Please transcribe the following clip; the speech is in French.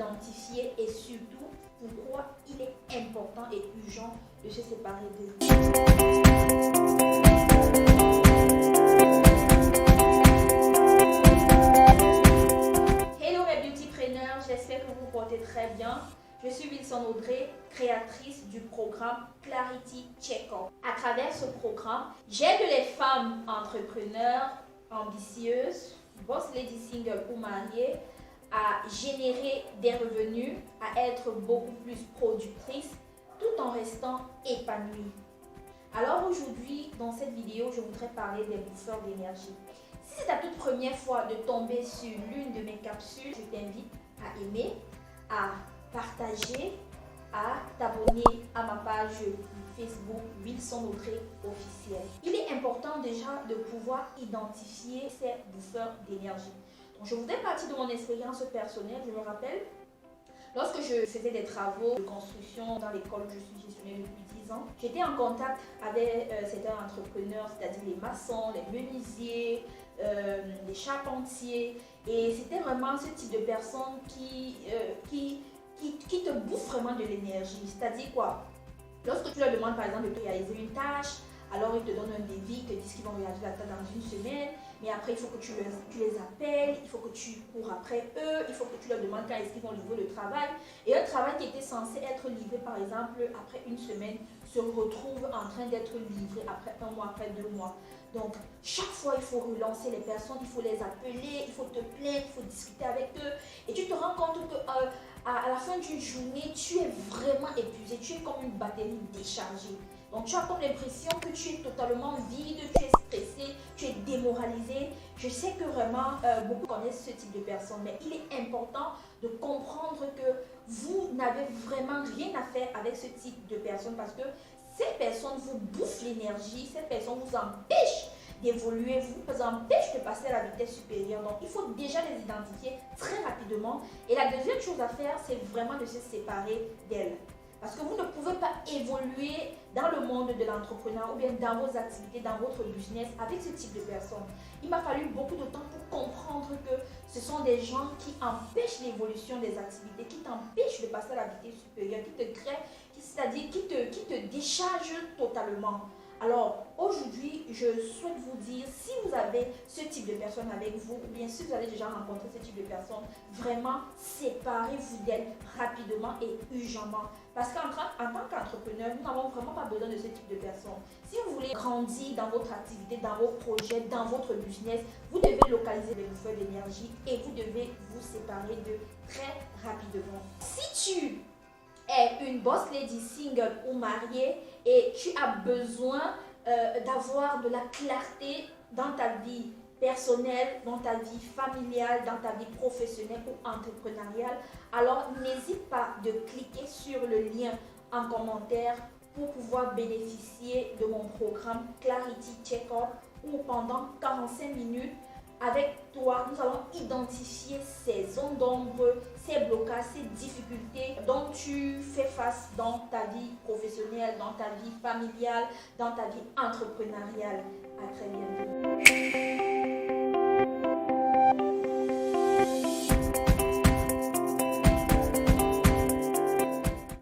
identifier et surtout pourquoi il est important et urgent de se séparer d'eux. Hello mes beautypreneurs, j'espère que vous vous portez très bien. Je suis Wilson Audrey, créatrice du programme Clarity Check-up. À travers ce programme, j'aide les femmes entrepreneurs, ambitieuses, boss lady single ou mariées à générer des revenus, à être beaucoup plus productrices tout en restant épanouies. Alors aujourd'hui, dans cette vidéo, je voudrais parler des bouffeurs d'énergie. Si c'est ta toute première fois de tomber sur l'une de mes capsules, je t'invite à aimer, à partager, à t'abonner à ma page Facebook Wilson Audrey officielle. Il est important déjà de pouvoir identifier ces bouffeurs d'énergie. Donc je voudrais partir de mon expérience personnelle. Je me rappelle, lorsque je faisais des travaux de construction dans l'école où je suis gestionnaire depuis 10 ans, j'étais en contact avec certains entrepreneurs, c'est-à-dire les maçons, les menuisiers, les charpentiers. Et c'était vraiment ce type de personnes qui te bouffent vraiment de l'énergie. C'est-à-dire quoi? Lorsque tu leur demandes par exemple de réaliser une tâche, alors ils te donnent un devis, ils te disent qu'ils vont réaliser la tâche dans une semaine, mais après il faut que tu les appelles, il faut que tu cours après eux, il faut que tu leur demandes quand est-ce qu'ils vont livrer le travail. Et un travail qui était censé être livré par exemple après une semaine se retrouve en train d'être livré après 1 mois, après 2 mois. Donc chaque fois il faut relancer les personnes, il faut les appeler, il faut te plaindre, il faut discuter avec eux. Et tu te rends compte que à la fin d'une journée, tu es vraiment épuisé, tu es comme une batterie déchargée. Donc tu as comme l'impression que tu es totalement vide, tu es stressé, tu es démoralisé. Je sais que vraiment beaucoup connaissent ce type de personnes, mais il est important de comprendre que vous n'avez vraiment rien à faire avec ce type de personnes parce que ces personnes vous bouffent l'énergie, ces personnes vous empêchent d'évoluer, vous empêchent de passer à la vitesse supérieure. Donc il faut déjà les identifier très rapidement. Et la deuxième chose à faire, c'est vraiment de se séparer d'elles. Parce que vous ne pouvez pas évoluer dans le monde de l'entrepreneuriat ou bien dans vos activités, dans votre business avec ce type de personnes. Il m'a fallu beaucoup de temps pour comprendre que ce sont des gens qui empêchent l'évolution des activités, qui t'empêchent de passer à la vitesse supérieure, qui te créent, c'est-à-dire qui te déchargent totalement. Alors aujourd'hui, je souhaite vous dire, si vous avez ce type de personnes avec vous, ou bien si vous avez déjà rencontré ce type de personnes, vraiment séparez-vous d'elles rapidement et urgemment. Parce qu'en tant qu'entrepreneur, nous n'avons vraiment pas besoin de ce type de personnes. Si vous voulez grandir dans votre activité, dans vos projets, dans votre business, vous devez localiser les bouffeurs d'énergie et vous devez vous séparer d'eux très rapidement. Si tu es une boss lady single ou mariée et tu as besoin d'avoir de la clarté dans ta vie personnelle, dans ta vie familiale, dans ta vie professionnelle ou entrepreneuriale, alors n'hésite pas de cliquer sur le lien en commentaire pour pouvoir bénéficier de mon programme Clarity Check-up où pendant 45 minutes, avec toi, nous allons identifier ces zones d'ombre, ces blocages, ces difficultés dont tu fais face dans ta vie professionnelle, dans ta vie familiale, dans ta vie entrepreneuriale. À très bientôt.